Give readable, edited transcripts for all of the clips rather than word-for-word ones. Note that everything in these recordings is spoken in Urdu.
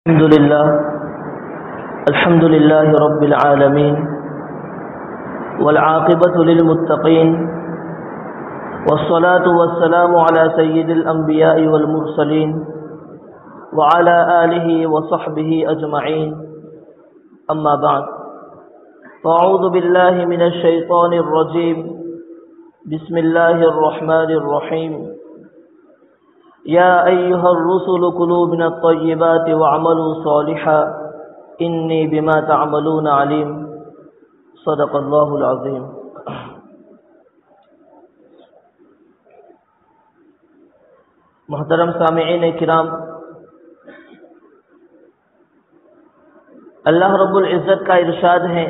الحمد لله رب العالمين والعاقبة للمتقين والصلاة والسلام على سيد الأنبياء والمرسلين وعلى آله وصحبه أجمعين أما بعد فأعوذ بالله من الشيطان الرجيم بسم الله الرحمن الرحيم يا أيها الرسل كلوا من الطيبات واعملوا صالحا إني بما تعملون عليم صدق الله العظيم۔ محترم سامعین کرام، اللہ رب العزت کا ارشاد ہے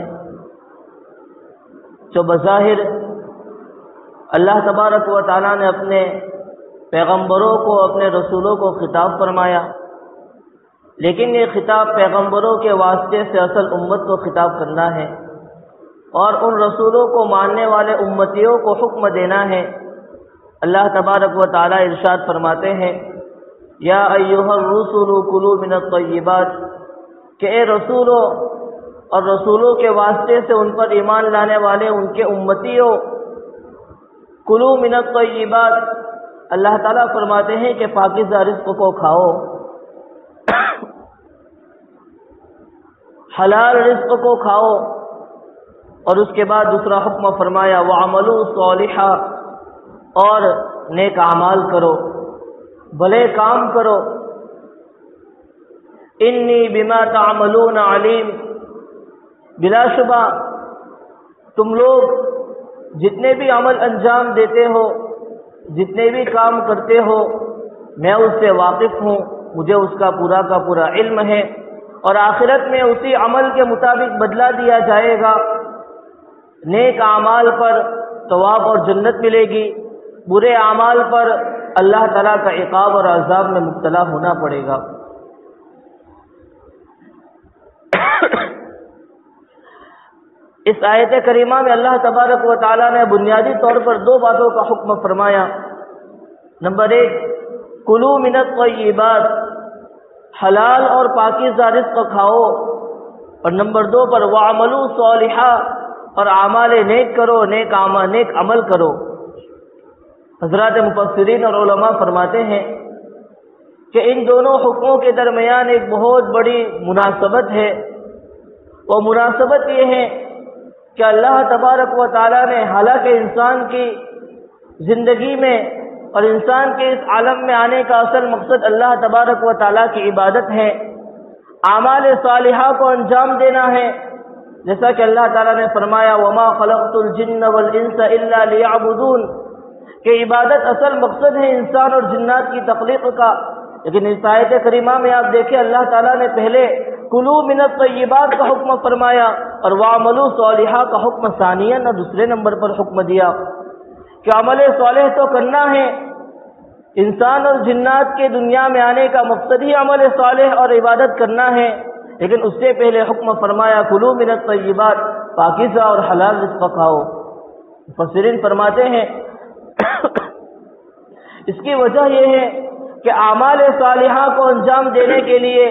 جو بظاہر اللہ تبارک و تعالیٰ نے اپنے پیغمبروں کو، اپنے رسولوں کو خطاب فرمایا، لیکن یہ خطاب پیغمبروں کے واسطے سے اصل امت کو خطاب کرنا ہے اور ان رسولوں کو ماننے والے امتیوں کو حکم دینا ہے۔ اللہ تبارک و تعالیٰ ارشاد فرماتے ہیں یا ایھا الرسل کلوا من الطیبات، کہ اے رسولوں اور رسولوں کے واسطے سے ان پر ایمان لانے والے ان کے امتیوں، کلوا من الطیبات، اللہ تعالیٰ فرماتے ہیں کہ پاکیزہ رزق کو کھاؤ، حلال رزق کو کھاؤ، اور اس کے بعد دوسرا حکم فرمایا وَعَمَلُوا صَالِحًا، اور نیک اعمال کرو، بھلے کام کرو، انی بما تعملون علیم، بلا شبہ تم لوگ جتنے بھی عمل انجام دیتے ہو، جتنے بھی کام کرتے ہو، میں اس سے واقف ہوں، مجھے اس کا پورا علم ہے، اور آخرت میں اسی عمل کے مطابق بدلہ دیا جائے گا۔ نیک اعمال پر ثواب اور جنت ملے گی، برے اعمال پر اللہ تعالیٰ کا عقاب اور عذاب میں مبتلا ہونا پڑے گا۔ اس آیت کریمہ میں اللہ تبارک و تعالیٰ نے بنیادی طور پر دو باتوں کا حکم فرمایا۔ نمبر ایک، کلوا من الطیبات، حلال اور پاکیزہ رزق کھاؤ، اور نمبر دو پر وعملوا صالحا، اور اعمال نیک کرو، نیک عمل کرو۔ حضرات مفسرین اور علماء فرماتے ہیں کہ ان دونوں حکموں کے درمیان ایک بہت بڑی مناسبت ہے، وہ مناسبت یہ ہے کہ اللہ تبارک و تعالیٰ نے حالانکہ انسان کی زندگی میں اور انسان کے اس عالم میں آنے کا اصل مقصد اللہ تبارک و تعالیٰ کی عبادت ہے، اعمال صالحہ کو انجام دینا ہے، جیسا کہ اللہ تعالیٰ نے فرمایا وَمَا خَلَقْتُ الْجِنَّ وَالْإِنسَ إِلَّا لِيَعْبُدُونَ، کہ عبادت اصل مقصد ہے انسان اور جنات کی تخلیق کا۔ لیکن اس آیت کریمہ میں آپ دیکھیں اللہ تعالیٰ نے پہلے کلوا من الطیبات کا حکم فرمایا اور وعملوا صالحا کا حکم ثانیاً اور دوسرے نمبر پر حکم دیا کہ عمل صالح تو کرنا ہے، انسان اور جنات کے دنیا میں آنے کا مقصد ہی عمل صالح اور عبادت کرنا ہے، لیکن اس سے پہلے حکم فرمایا کلوا من الطیبات، پاکیزہ اور حلال رزق کھاؤ۔ مفسرین فرماتے ہیں اس کی وجہ یہ ہے کہ اعمال صالحہ کو انجام دینے کے لیے،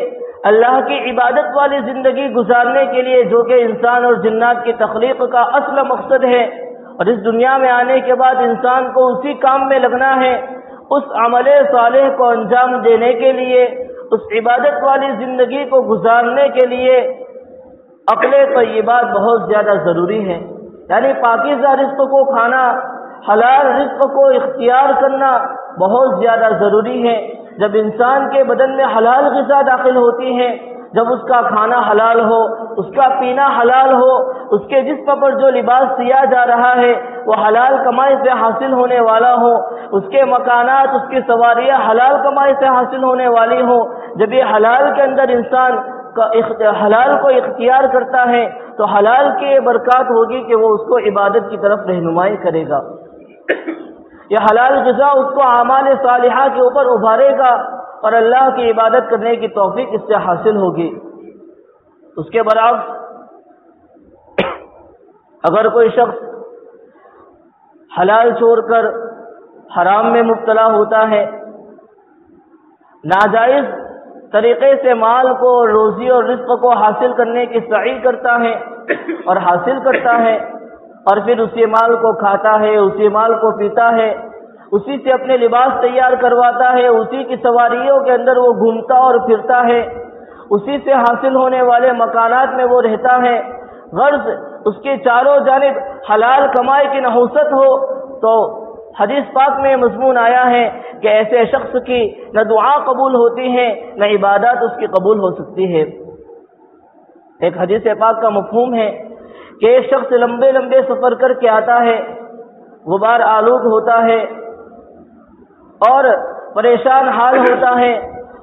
اللہ کی عبادت والی زندگی گزارنے کے لیے، جو کہ انسان اور جنات کی تخلیق کا اصل مقصد ہے، اور اس دنیا میں آنے کے بعد انسان کو اسی کام میں لگنا ہے، اس عمل صالح کو انجام دینے کے لیے، اس عبادت والی زندگی کو گزارنے کے لیے عقل طیبات بہت زیادہ ضروری ہے، یعنی پاکیزہ رزق کو کھانا، حلال رزق کو اختیار کرنا بہت زیادہ ضروری ہے۔ جب انسان کے بدن میں حلال غذا داخل ہوتی ہے، جب اس کا کھانا حلال ہو، اس کا پینا حلال ہو، اس کے جسم پر جو لباس سیا جا رہا ہے وہ حلال کمائی سے حاصل ہونے والا ہو، اس کے مکانات، اس کی سواریاں حلال کمائی سے حاصل ہونے والی ہوں، جب یہ حلال کے اندر انسان حلال کو اختیار کرتا ہے تو حلال کی یہ برکات ہوگی کہ وہ اس کو عبادت کی طرف رہنمائی کرے گا، یہ حلال غذا اس کو اعمال صالحہ کے اوپر ابھارے گا اور اللہ کی عبادت کرنے کی توفیق اس سے حاصل ہوگی۔ اس کے برعکس اگر کوئی شخص حلال چھوڑ کر حرام میں مبتلا ہوتا ہے، ناجائز طریقے سے مال کو، روزی اور رزق کو حاصل کرنے کی سعی کرتا ہے اور حاصل کرتا ہے، اور پھر اسی مال کو کھاتا ہے، اسی مال کو پیتا ہے، اسی سے اپنے لباس تیار کرواتا ہے، اسی کی سواریوں کے اندر وہ گھومتا اور پھرتا ہے، اسی سے حاصل ہونے والے مکانات میں وہ رہتا ہے، غرض اس کے چاروں جانب حلال کمائی کی نحوست ہو، تو حدیث پاک میں مضمون آیا ہے کہ ایسے شخص کی نہ دعا قبول ہوتی ہے نہ عبادات اس کی قبول ہو سکتی ہے۔ ایک حدیث پاک کا مفہوم ہے کہ ایک شخص لمبے لمبے سفر کر کے آتا ہے، غبار آلود ہوتا ہے اور پریشان حال ہوتا ہے،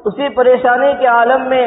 اسی پریشانی کے عالم میں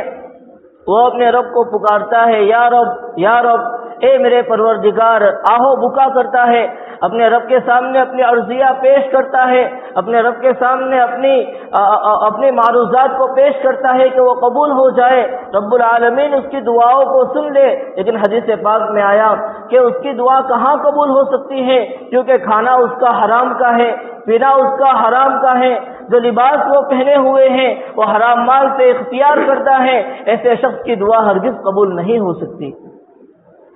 وہ اپنے رب کو پکارتا ہے، یا رب یا رب، اے میرے پروردگار، آہو بکا کرتا ہے، اپنے رب کے سامنے اپنی عرضیہ پیش کرتا ہے، اپنے رب کے سامنے اپنی معروضات کو پیش کرتا ہے کہ وہ قبول ہو جائے، رب العالمین اس کی دعاؤں کو سن لے۔ لیکن حدیث پاک میں آیا کہ اس کی دعا کہاں قبول ہو سکتی ہے، کیونکہ کھانا اس کا حرام کا ہے، پینا اس کا حرام کا ہے، جو لباس وہ پہنے ہوئے ہیں وہ حرام مال سے اختیار کرتا ہے، ایسے شخص کی دعا ہرگز قبول نہیں ہو سکتی۔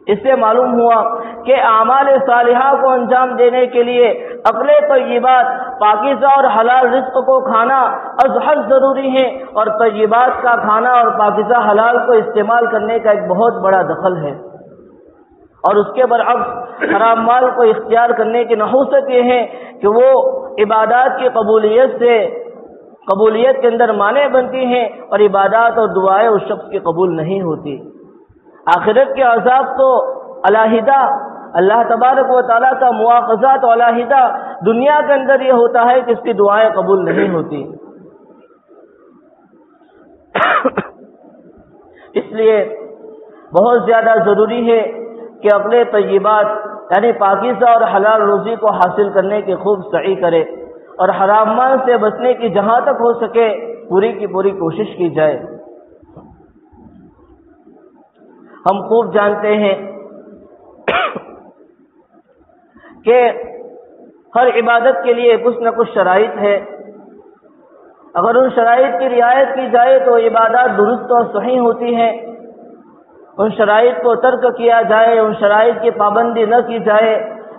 اس سے معلوم ہوا کہ اعمال صالحہ کو انجام دینے کے لیے عقل طیبات، پاکیزہ اور حلال رزق کو کھانا از حد ضروری ہے، اور طیبات کا کھانا اور پاکیزہ حلال کو استعمال کرنے کا ایک بہت بڑا دخل ہے، اور اس کے برعکس حرام مال کو اختیار کرنے کی نحوست یہ ہے کہ وہ عبادات کی قبولیت کے اندر مانع بنتی ہیں، اور عبادات اور دعائیں اس شخص کی قبول نہیں ہوتی۔ آخرت کے عذاب تو علیحدہ، اللہ تبارک و تعالیٰ کا مواخذہ تو علیحدہ، دنیا کے اندر یہ ہوتا ہے کہ اس کی دعائیں قبول نہیں ہوتی۔ اس لیے بہت زیادہ ضروری ہے کہ اپنے طیبات یعنی پاکیزہ اور حلال روزی کو حاصل کرنے کی خوب سعی کرے، اور حرام مال سے بچنے کی جہاں تک ہو سکے پوری کی پوری کوشش کی جائے۔ ہم خوب جانتے ہیں کہ ہر عبادت کے لیے کچھ نہ کچھ شرائط ہے، اگر ان شرائط کی رعایت کی جائے تو عبادات درست اور صحیح ہوتی ہیں، ان شرائط کو ترک کیا جائے، ان شرائط کی پابندی نہ کی جائے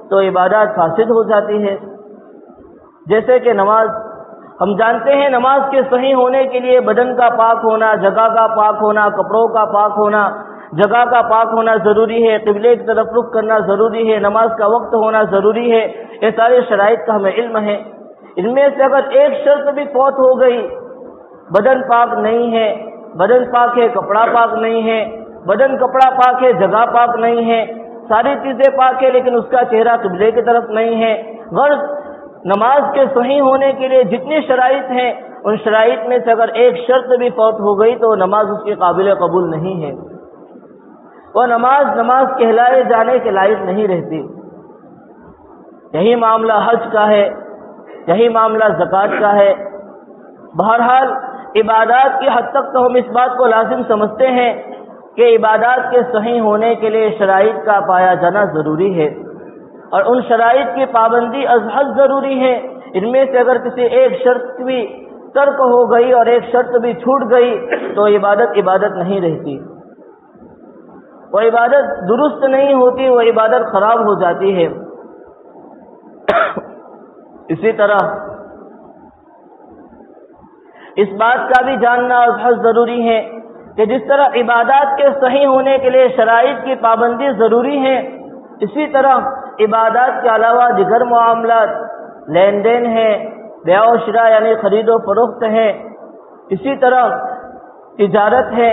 تو عبادات فاسد ہو جاتی ہے۔ جیسے کہ نماز، ہم جانتے ہیں نماز کے صحیح ہونے کے لیے بدن کا پاک ہونا، جگہ کا پاک ہونا، کپڑوں کا پاک ہونا، جگہ کا پاک ہونا ضروری ہے، قبلے کی طرف رخ کرنا ضروری ہے، نماز کا وقت ہونا ضروری ہے، یہ سارے شرائط کا ہمیں علم ہے۔ ان میں سے اگر ایک شرط بھی فوت ہو گئی، بدن پاک نہیں ہے، بدن پاک ہے کپڑا پاک نہیں ہے، بدن کپڑا پاک ہے جگہ پاک نہیں ہے، ساری چیزیں پاک ہے لیکن اس کا چہرہ قبلے کی طرف نہیں ہے، غرض نماز کے صحیح ہونے کے لیے جتنی شرائط ہیں ان شرائط میں سے اگر ایک شرط بھی فوت ہو گئی تو نماز اس کی قابل قبول نہیں ہے، وہ نماز کہلائے جانے کے لائق نہیں رہتی۔ یہی معاملہ حج کا ہے، یہی معاملہ زکوٰۃ کا ہے۔ بہرحال عبادات کی حد تک تو ہم اس بات کو لازم سمجھتے ہیں کہ عبادات کے صحیح ہونے کے لیے شرائط کا پایا جانا ضروری ہے، اور ان شرائط کی پابندی از حد ضروری ہے۔ ان میں سے اگر کسی ایک شرط بھی ترک ہو گئی اور ایک شرط بھی چھوٹ گئی تو عبادت نہیں رہتی، وہ عبادت درست نہیں ہوتی، وہ عبادت خراب ہو جاتی ہے۔ اسی طرح اس بات کا بھی جاننا بہت ضروری ہے کہ جس طرح عبادات کے صحیح ہونے کے لیے شرائط کی پابندی ضروری ہے، اسی طرح عبادات کے علاوہ دیگر معاملات، لین دین ہے، بیع و شراء یعنی خرید و فروخت ہے، اسی طرح تجارت ہے،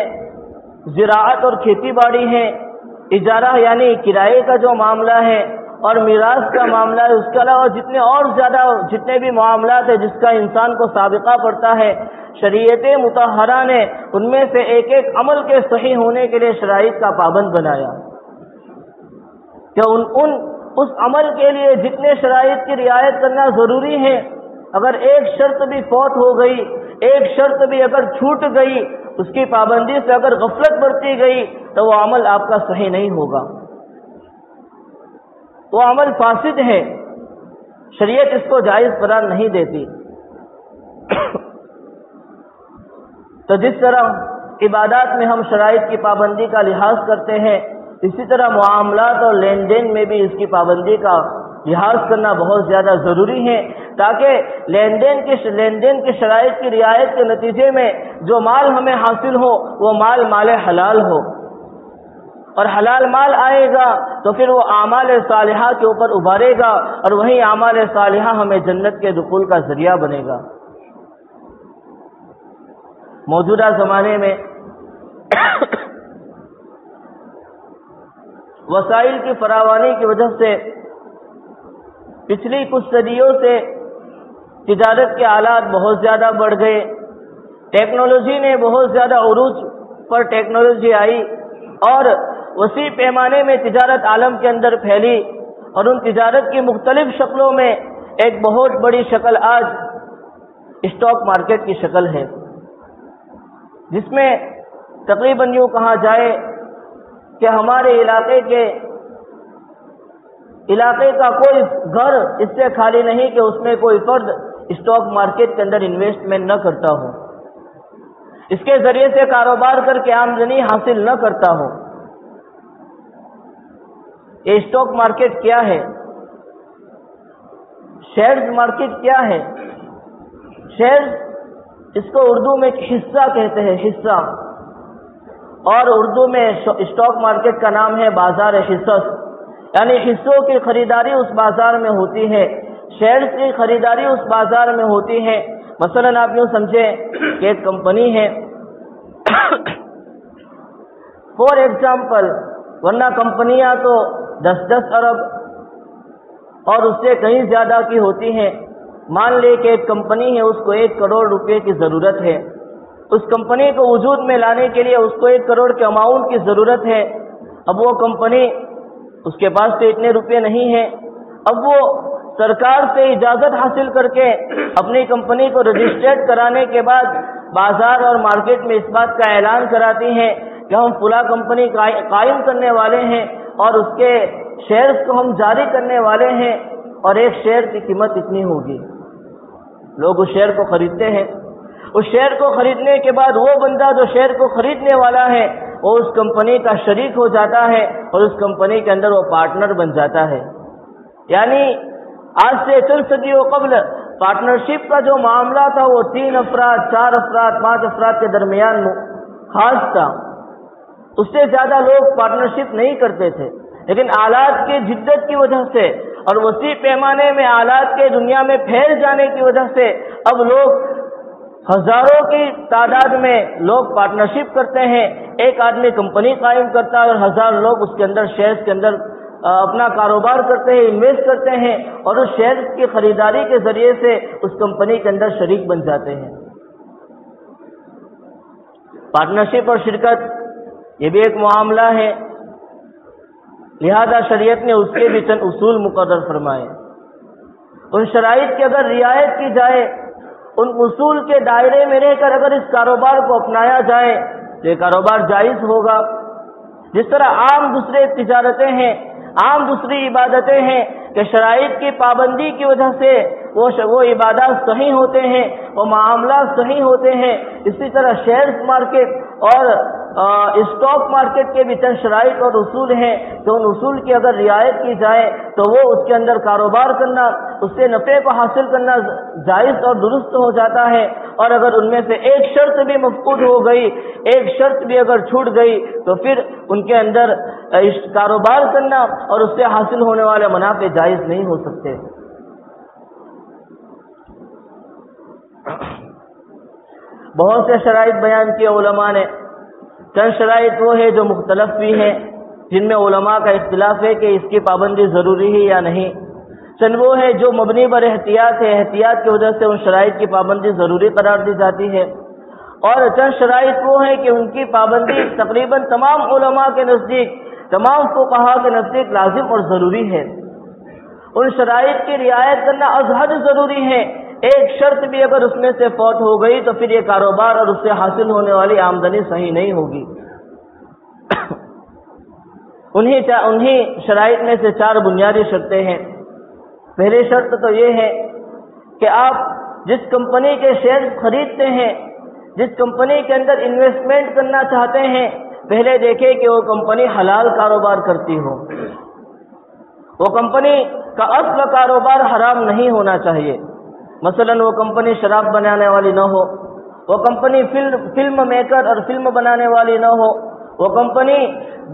زراعت اور کھیتی باڑی ہے، اجارہ یعنی کرائے کا جو معاملہ ہے، اور میراث کا معاملہ ہے، اس کے علاوہ جتنے بھی معاملات ہیں جس کا انسان کو سابقہ پڑتا ہے، شریعت مطہرہ نے ان میں سے ایک ایک عمل کے صحیح ہونے کے لیے شرائط کا پابند بنایا کہ اس عمل کے لیے جتنے شرائط کی رعایت کرنا ضروری ہے، اگر ایک شرط بھی فوت ہو گئی، ایک شرط بھی اگر چھوٹ گئی، اس کی پابندی سے اگر غفلت برتی گئی تو وہ عمل آپ کا صحیح نہیں ہوگا، وہ عمل فاسد ہے، شریعت اس کو جائز قرار نہیں دیتی۔ تو جس طرح عبادات میں ہم شرائط کی پابندی کا لحاظ کرتے ہیں، اسی طرح معاملات اور لین دین میں بھی اس کی پابندی کا لحاظ کرنا بہت زیادہ ضروری ہے، تاکہ لین دین کی شرائط کی رعایت کے نتیجے میں جو مال ہمیں حاصل ہو وہ مال حلال ہو، اور حلال مال آئے گا تو پھر وہ اعمال صالحہ کے اوپر ابھارے گا، اور وہی اعمال صالحہ ہمیں جنت کے دخول کا ذریعہ بنے گا۔ موجودہ زمانے میں وسائل کی فراوانی کی وجہ سے پچھلی کچھ صدیوں سے تجارت کے آلات بہت زیادہ بڑھ گئے، ٹیکنالوجی نے بہت زیادہ عروج پر ٹیکنالوجی آئی، اور وسیع پیمانے میں تجارت عالم کے اندر پھیلی، اور ان تجارت کی مختلف شکلوں میں ایک بہت بڑی شکل آج اسٹاک مارکیٹ کی شکل ہے، جس میں تقریباً یوں کہا جائے کہ ہمارے علاقے کا کوئی گھر اس سے خالی نہیں کہ اس میں کوئی فرد اسٹاک مارکیٹ کے اندر انویسٹمنٹ نہ کرتا ہو، اس کے ذریعے سے کاروبار کر کے آمدنی حاصل نہ کرتا ہو۔ یہ اسٹاک مارکیٹ کیا ہے؟ شیئرز مارکیٹ کیا ہے؟ شیئرز اس کو اردو میں حصہ کہتے ہیں، حصہ، اور اردو میں اسٹاک مارکیٹ کا نام ہے بازار حصص، یعنی حصوں کی خریداری اس بازار میں ہوتی ہے، شیئرز کی خریداری اس بازار میں ہوتی ہے۔ مثلاً آپ یوں سمجھیں کہ ایک کمپنی ہے فور ایگزامپل، ورنہ کمپنیاں تو 10 ارب اور اس سے کہیں زیادہ کی ہوتی ہیں۔ مان لے کہ ایک کمپنی ہے، اس کو 1 کروڑ روپے کی ضرورت ہے، اس کمپنی کو وجود میں لانے کے لیے اس کو 1 کروڑ کے اماؤنٹ کی ضرورت ہے۔ اب وہ کمپنی، اس کے پاس تو اتنے روپے نہیں ہیں، اب وہ سرکار سے اجازت حاصل کر کے اپنی کمپنی کو رجسٹرڈ کرانے کے بعد بازار اور مارکیٹ میں اس بات کا اعلان کراتی ہیں کہ ہم فلاں کمپنی قائم کرنے والے ہیں اور اس کے شیئرز کو ہم جاری کرنے والے ہیں، اور ایک شیئر کی قیمت اتنی ہوگی۔ لوگ اس شیئر کو خریدتے ہیں، اس شیئر کو خریدنے کے بعد وہ بندہ جو شیئر کو خریدنے والا ہے وہ اس کمپنی کا شریک ہو جاتا ہے، اور اس کمپنی کے اندر وہ پارٹنر بن جاتا ہے۔ یعنی آج سے چند صدیوں قبل پارٹنرشپ کا جو معاملہ تھا وہ 3 افراد، 4 افراد، 5 افراد کے درمیان خاص تھا، اس سے زیادہ لوگ پارٹنرشپ نہیں کرتے تھے، لیکن آلات کی جدت کی وجہ سے اور وسیع پیمانے میں آلات کے دنیا میں پھیل جانے کی وجہ سے اب لوگ ہزاروں کی تعداد میں لوگ پارٹنرشپ کرتے ہیں، ایک آدمی کمپنی قائم کرتا ہے اور 1000 لوگ اس کے اندر شیئرز کے اندر اپنا کاروبار کرتے ہیں، انویسٹ کرتے ہیں، اور اس شیئرز کی خریداری کے ذریعے سے اس کمپنی کے اندر شریک بن جاتے ہیں۔ پارٹنرشپ اور شرکت یہ بھی ایک معاملہ ہے، لہذا شریعت نے اس کے بھی چند اصول مقرر فرمائے۔ ان شرائط کی اگر رعایت کی جائے، ان اصول کے دائرے میں رہ کر اگر اس کاروبار کو اپنایا جائے تو یہ کاروبار جائز ہوگا۔ جس طرح عام دوسرے تجارتیں ہیں، عام دوسری عبادتیں ہیں کہ شرائط کی پابندی کی وجہ سے وہ عبادات صحیح ہوتے ہیں، وہ معاملات صحیح ہوتے ہیں، اسی طرح شیئرز مارکیٹ اور اسٹاک مارکیٹ کے بھی چند شرائط اور اصول ہیں کہ ان اصول کی اگر رعایت کی جائے تو وہ اس کے اندر کاروبار کرنا، اس سے نفع کو حاصل کرنا جائز اور درست ہو جاتا ہے، اور اگر ان میں سے ایک شرط بھی مفقود ہو گئی، ایک شرط بھی اگر چھوٹ گئی تو پھر ان کے اندر کاروبار کرنا اور اس سے حاصل ہونے والے منافع جائز نہیں ہو سکتے۔ بہت سے شرائط بیان کیے علماء نے، چند شرائط وہ ہے جو مختلف بھی ہیں، جن میں علماء کا اختلاف ہے کہ اس کی پابندی ضروری ہے یا نہیں، چند وہ ہے جو مبنی بر احتیاط ہے، احتیاط کی وجہ سے ان شرائط کی پابندی ضروری قرار دی جاتی ہے، اور چند شرائط وہ ہیں کہ ان کی پابندی تقریباً تمام علماء کے نزدیک، تمام فقہاء کے نزدیک لازم اور ضروری ہے۔ ان شرائط کی رعایت کرنا از حد ضروری ہے، ایک شرط بھی اگر اس میں سے فوت ہو گئی تو پھر یہ کاروبار اور اس سے حاصل ہونے والی آمدنی صحیح نہیں ہوگی۔ انہی شرائط میں سے 4 بنیادی شرطیں ہیں۔ پہلی شرط تو یہ ہے کہ آپ جس کمپنی کے شیئر خریدتے ہیں جس کمپنی کے اندر انویسٹمنٹ کرنا چاہتے ہیں پہلے دیکھیں کہ وہ کمپنی حلال کاروبار کرتی ہو، وہ کمپنی کا اصل کاروبار حرام نہیں ہونا چاہیے۔ مثلا وہ کمپنی شراب بنانے والی نہ ہو، وہ کمپنی فلم میکر اور فلم بنانے والی نہ ہو، وہ کمپنی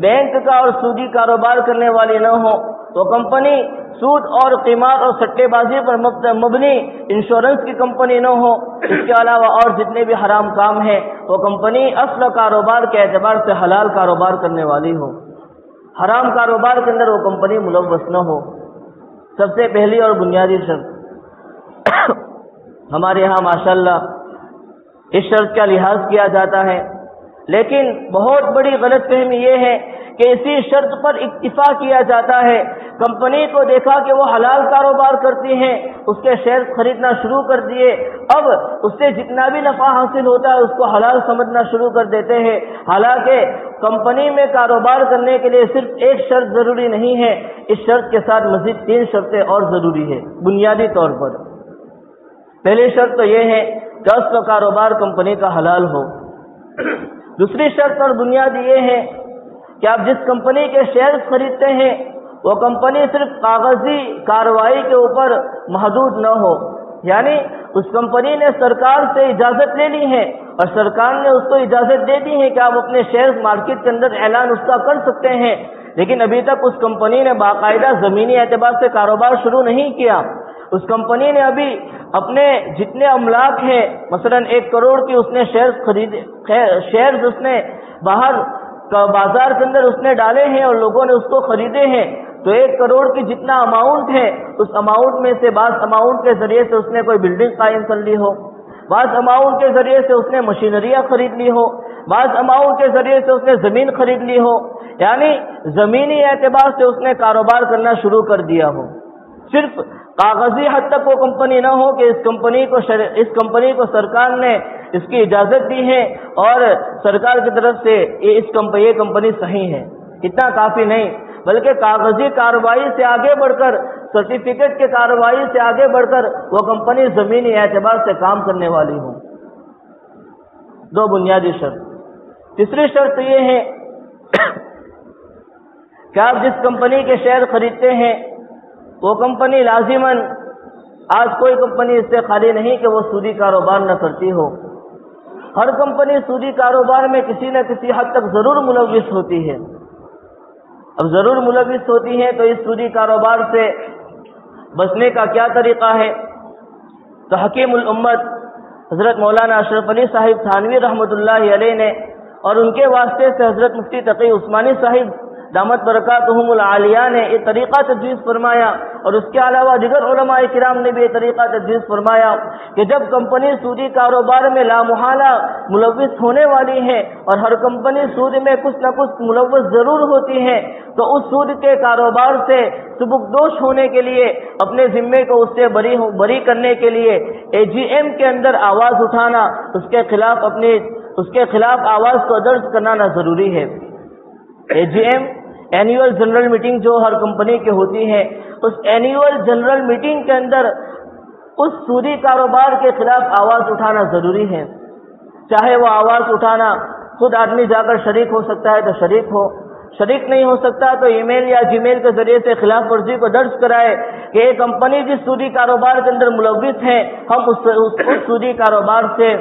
بینک کا اور سودی کاروبار کرنے والی نہ ہو، وہ کمپنی سود اور قمار اور سٹے بازی پر مبنی انشورنس کی کمپنی نہ ہو۔ اس کے علاوہ اور جتنے بھی حرام کام ہیں وہ کمپنی اصل کاروبار کے اعتبار سے حلال کاروبار کرنے والی ہو، حرام کاروبار کے اندر وہ کمپنی ملوث نہ ہو۔ سب سے پہلی اور بنیادی شرط ہمارے یہاں ماشاءاللہ اس شرط کا لحاظ کیا جاتا ہے، لیکن بہت بڑی غلط فہمی یہ ہے کہ اسی شرط پر اکتفا کیا جاتا ہے۔ کمپنی کو دیکھا کہ وہ حلال کاروبار کرتی ہیں، اس کے شیئر خریدنا شروع کر دیے، اب اس سے جتنا بھی نفع حاصل ہوتا ہے اس کو حلال سمجھنا شروع کر دیتے ہیں، حالانکہ کمپنی میں کاروبار کرنے کے لیے صرف ایک شرط ضروری نہیں ہے، اس شرط کے ساتھ مزید 3 شرطیں اور ضروری ہے بنیادی طور پر۔ پہلی شرط تو یہ ہے کہ اصل کاروبار کمپنی کا حلال ہو۔ دوسری شرط اور بنیاد یہ ہے کہ آپ جس کمپنی کے شیئر خریدتے ہیں وہ کمپنی صرف کاغذی کارروائی کے اوپر محدود نہ ہو، یعنی اس کمپنی نے سرکار سے اجازت لے لی ہے اور سرکار نے اس کو اجازت دے دی ہے کہ آپ اپنے شیئر مارکیٹ کے اندر اعلان اس کا کر سکتے ہیں، لیکن ابھی تک اس کمپنی نے باقاعدہ زمینی اعتبار سے کاروبار شروع نہیں کیا۔ اس کمپنی نے ابھی اپنے جتنے املاک ہیں، مثلا 1 کروڑ کی اس نے شیئرز اس نے باہر بازار کے اندر اس نے ڈالے ہیں اور لوگوں نے اس کو خریدے ہیں، تو 1 کروڑ کی جتنا اماؤنٹ ہے اس اماؤنٹ میں سے بعض اماؤنٹ کے ذریعے سے اس نے کوئی بلڈنگ قائم کر لی ہو، بعض اماؤنٹ کے ذریعے سے اس نے مشینریاں خرید لی ہو، بعض اماؤنٹ کے ذریعے سے اس نے زمین خرید لی ہو، یعنی زمینی اعتبار سے اس نے کاروبار کرنا شروع کر دیا ہو۔ صرف کاغذی حد تک وہ کمپنی نہ ہو کہ اس کمپنی کو سرکار نے اس کی اجازت دی ہے اور سرکار کی طرف سے یہ کمپنی صحیح ہے، اتنا کافی نہیں، بلکہ کاغذی کارروائی سے آگے بڑھ کر، سرٹیفکیٹ کے کارروائی سے آگے بڑھ کر وہ کمپنی زمینی اعتبار سے کام کرنے والی ہو۔ 2 بنیادی شرط۔ تیسری شرط یہ ہے کہ آپ جس کمپنی کے شیئر خریدتے ہیں وہ کمپنی لازماً، آج کوئی کمپنی اس سے خالی نہیں کہ وہ سودی کاروبار نہ کرتی ہو، ہر کمپنی سودی کاروبار میں کسی نہ کسی حد تک ضرور ملوث ہوتی ہے۔ اب ضرور ملوث ہوتی ہے تو اس سودی کاروبار سے بچنے کا کیا طریقہ ہے؟ تو حکیم الامت حضرت مولانا اشرف علی صاحب تھانوی رحمۃ اللہ علیہ نے اور ان کے واسطے سے حضرت مفتی تقی عثمانی صاحب دامت برکاتہم العالیہ نے یہ طریقہ تجویز فرمایا، اور اس کے علاوہ دیگر علماء کرام نے بھی یہ طریقہ تجویز فرمایا کہ جب کمپنی سودی کاروبار میں لامحالہ ملوث ہونے والی ہے اور ہر کمپنی سود میں کچھ نہ کچھ ملوث ضرور ہوتی ہے، تو اس سود کے کاروبار سے سبکدوش ہونے کے لیے، اپنے ذمے کو اس سے بری کرنے کے لیے AGM کے اندر آواز اٹھانا، اس کے خلاف آواز کو درج کرنا ضروری ہے۔ AGM اینیول جنرل میٹنگ جو ہر کمپنی کی ہوتی ہے، اس اینیول جنرل میٹنگ کے اندر اس سودی کاروبار کے خلاف آواز اٹھانا ضروری ہے۔ چاہے وہ آواز اٹھانا خود آدمی جا کر شریک ہو سکتا ہے تو شریک ہو، شریک نہیں ہو سکتا تو ای میل یا جی میل کے ذریعے سے خلاف ورزی کو درج کرائے کہ یہ کمپنی جس سودی کاروبار کے اندر ملوث ہے، ہم اس سودی کاروبار سے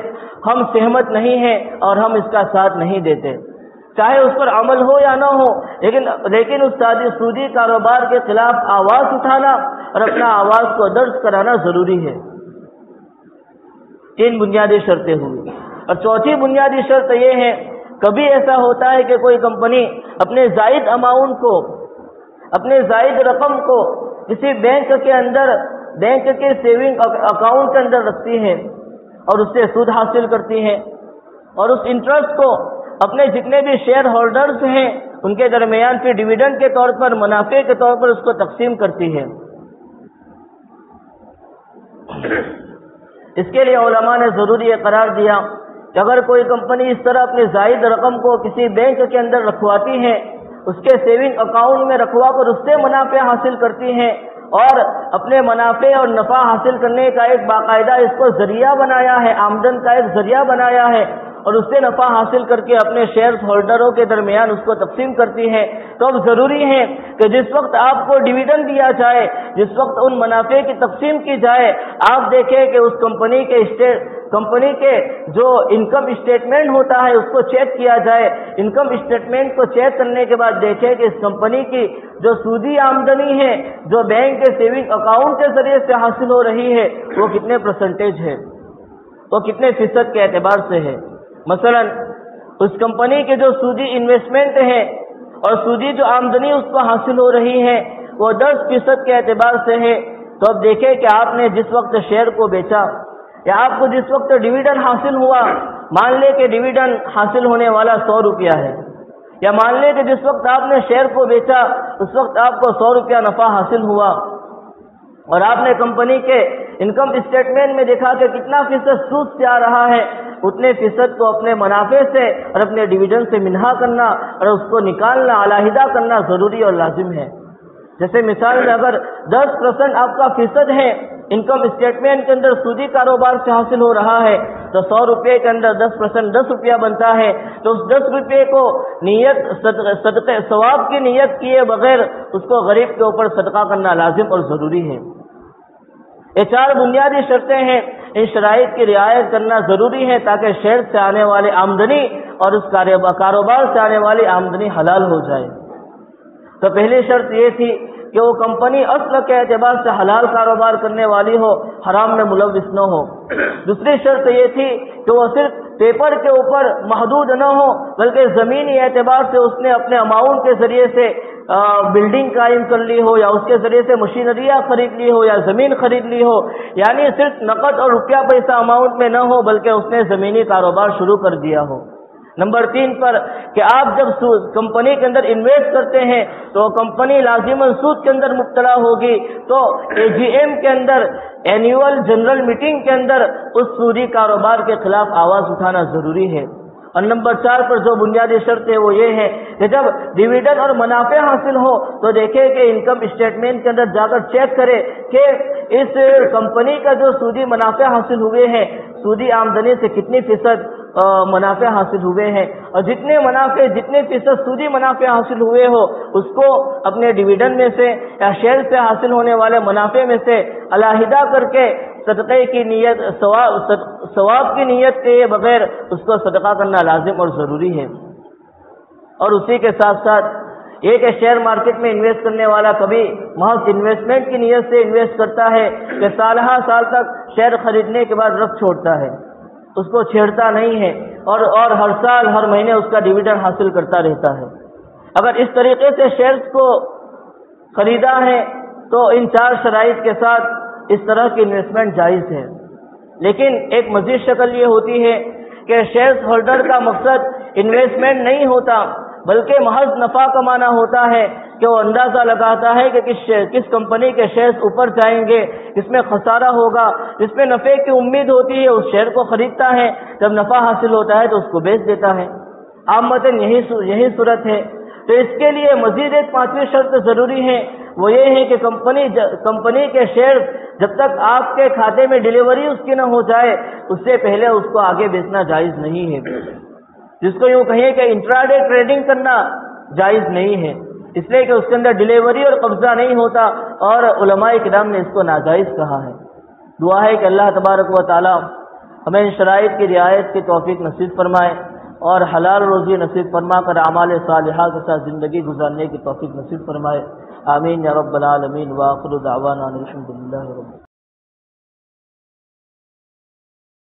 ہم سہمت نہیں ہیں اور ہم اس کا ساتھ نہیں دیتے، چاہے اس پر عمل ہو یا نہ ہو، لیکن اس سودی کاروبار کے خلاف آواز اٹھانا اور اپنا آواز کو درج کرانا ضروری ہے۔ 3 بنیادی شرطیں ہوئی، اور چوتھی بنیادی شرط یہ ہے، کبھی ایسا ہوتا ہے کہ کوئی کمپنی اپنے زائد اماؤنٹ کو، اپنے زائد رقم کو کسی بینک کے سیونگ اکاؤنٹ کے اندر رکھتی ہے اور اس سے سود حاصل کرتی ہے، اور اس انٹرسٹ کو اپنے جتنے بھی شیئر ہولڈرز ہیں ان کے درمیان پھر ڈیویڈنڈ کے طور پر، منافع کے طور پر اس کو تقسیم کرتی ہے۔ اس کے لیے علماء نے ضروری قرار دیا کہ اگر کوئی کمپنی اس طرح اپنی زائد رقم کو کسی بینک کے اندر رکھواتی ہے، اس کے سیونگ اکاؤنٹ میں رکھوا کر اس سے منافع حاصل کرتی ہے، اور اپنے منافع اور نفع حاصل کرنے کا ایک باقاعدہ اس کو ذریعہ بنایا ہے، آمدن کا ایک ذریعہ بنایا ہے، اور اس سے نفع حاصل کر کے اپنے شیئر ہولڈروں کے درمیان اس کو تقسیم کرتی ہے، تو اب ضروری ہے کہ جس وقت آپ کو ڈویڈنڈ دیا جائے، جس وقت ان منافع کی تقسیم کی جائے، آپ دیکھیں کہ اس کمپنی کے جو انکم اسٹیٹمنٹ ہوتا ہے اس کو چیک کیا جائے۔ انکم اسٹیٹمنٹ کو چیک کرنے کے بعد دیکھیں کہ اس کمپنی کی جو سودی آمدنی ہے جو بینک کے سیونگ اکاؤنٹ کے ذریعے سے حاصل ہو رہی ہے وہ کتنے پرسنٹیج ہے، وہ کتنے فیصد کے اعتبار سے ہے۔ مثلا اس کمپنی کے جو سودی انویسٹمنٹ ہے اور سودی جو آمدنی اس کو حاصل ہو رہی ہے وہ 10% کے اعتبار سے ہے، تو اب دیکھیں کہ آپ نے جس وقت شیئر کو بیچا یا آپ کو جس وقت ڈویڈنڈ حاصل ہوا، مان لے کہ ڈویڈنڈ حاصل ہونے والا 100 روپیہ ہے، یا مان لے کہ جس وقت آپ نے شیئر کو بیچا اس وقت آپ کو 100 روپیہ نفع حاصل ہوا، اور آپ نے کمپنی کے انکم اسٹیٹمنٹ میں دیکھا کہ کتنا فیصد سود سے آ رہا ہے، اتنے فیصد کو اپنے منافع سے اور اپنے ڈویڈنڈ سے منہا کرنا اور اس کو نکالنا، علیحدہ کرنا ضروری اور لازم ہے۔ جیسے مثال میں اگر 10% آپ کا فیصد ہے انکم اسٹیٹمنٹ کے اندر سودی کاروبار سے حاصل ہو رہا ہے، تو 100 روپے کے اندر 10% 10 روپیہ بنتا ہے، تو اس 10 روپے کو نیت صدقے ثواب کی نیت کیے بغیر اس کو غریب کے اوپر صدقہ کرنا لازم اور ضروری ہے۔ یہ 4 بنیادی شرطیں ہیں، ان شرائط کی رعایت کرنا ضروری ہے تاکہ شیئر سے آنے والی آمدنی اور اس کاروبار سے آنے والی آمدنی حلال ہو جائے۔ تو پہلی شرط یہ تھی کہ وہ کمپنی اصل کے اعتبار سے حلال کاروبار کرنے والی ہو، حرام میں ملوث نہ ہو۔ دوسری شرط یہ تھی کہ وہ صرف پیپر کے اوپر محدود نہ ہو بلکہ زمینی اعتبار سے اس نے اپنے اماؤنٹ کے ذریعے سے بلڈنگ قائم کر لی ہو، یا اس کے ذریعے سے مشینریاں خرید لی ہو، یا زمین خرید لی ہو، یعنی صرف نقد اور روپیہ پیسہ اماؤنٹ میں نہ ہو بلکہ اس نے زمینی کاروبار شروع کر دیا ہو۔ نمبر 3 پر کہ آپ جب کمپنی کے اندر انویسٹ کرتے ہیں تو کمپنی لازماً سود کے اندر مبتلا ہوگی، تو AGM کے اندر، اینیول جنرل میٹنگ کے اندر اس سودی کاروبار کے خلاف آواز اٹھانا ضروری ہے۔ اور نمبر 4 پر جو بنیادی شرط ہے وہ یہ ہے کہ جب ڈویڈنڈ اور منافع حاصل ہو تو دیکھیں کہ انکم اسٹیٹمنٹ کے اندر جا کر چیک کرے کہ اس کمپنی کا جو سودی منافع حاصل ہوئے ہیں، سودی آمدنی سے کتنی فیصد منافع حاصل ہوئے ہیں، اور جتنے فیصد سودی منافع حاصل ہوئے ہو اس کو اپنے ڈویڈنڈ میں سے یا شیئر سے حاصل ہونے والے منافع میں سے علیحدہ کر کے صدقے کی نیت، ثواب کی نیت کے بغیر اس کو صدقہ کرنا لازم اور ضروری ہے۔ اور اسی کے ساتھ ساتھ یہ کہ شیئر مارکیٹ میں انویسٹ کرنے والا کبھی محض انویسٹمنٹ کی نیت سے انویسٹ کرتا ہے کہ سال تک شیئر خریدنے کے بعد رکھ چھوڑتا ہے، اس کو چھیڑتا نہیں ہے، اور ہر سال ہر مہینے اس کا ڈویڈنڈ حاصل کرتا رہتا ہے۔ اگر اس طریقے سے شیئرز کو خریدا ہے تو ان 4 شرائط کے ساتھ اس طرح کی انویسٹمنٹ جائز ہے۔ لیکن ایک مزید شکل یہ ہوتی ہے کہ شیئر ہولڈر کا مقصد انویسٹمنٹ نہیں ہوتا بلکہ محض نفع کمانا ہوتا ہے، کہ وہ اندازہ لگاتا ہے کہ کس کمپنی کے شیئرز اوپر جائیں گے، کس میں خسارہ ہوگا، جس میں نفع کی امید ہوتی ہے اس شیئر کو خریدتا ہے، جب نفع حاصل ہوتا ہے تو اس کو بیچ دیتا ہے۔ عامتاً یہی صورت ہے۔ تو اس کے لیے مزید ایک 5ویں شرط ضروری ہے، وہ یہ ہے کہ کمپنی کے شیئر جب تک آپ کے کھاتے میں ڈیلیوری اس کی نہ ہو جائے اس سے پہلے اس کو آگے بیچنا جائز نہیں ہے، جس کو یوں کہیں کہ انٹراڈے ٹریڈنگ کرنا جائز نہیں ہے، اس لیے کہ اس کے اندر ڈیلیوری اور قبضہ نہیں ہوتا، اور علماء کرام نے اس کو ناجائز کہا ہے۔ دعا ہے کہ اللہ تبارک و تعالی ہمیں ان شرائط کی رعایت کی توفیق نصیب فرمائے اور حلال روزی نصیب فرما کر اعمال صالحہ کے ساتھ زندگی گزارنے کی توفیق نصیب فرمائے۔ آمین یا رب العالمین۔ وآخر دعوانا الحمد للہ رب العالمین۔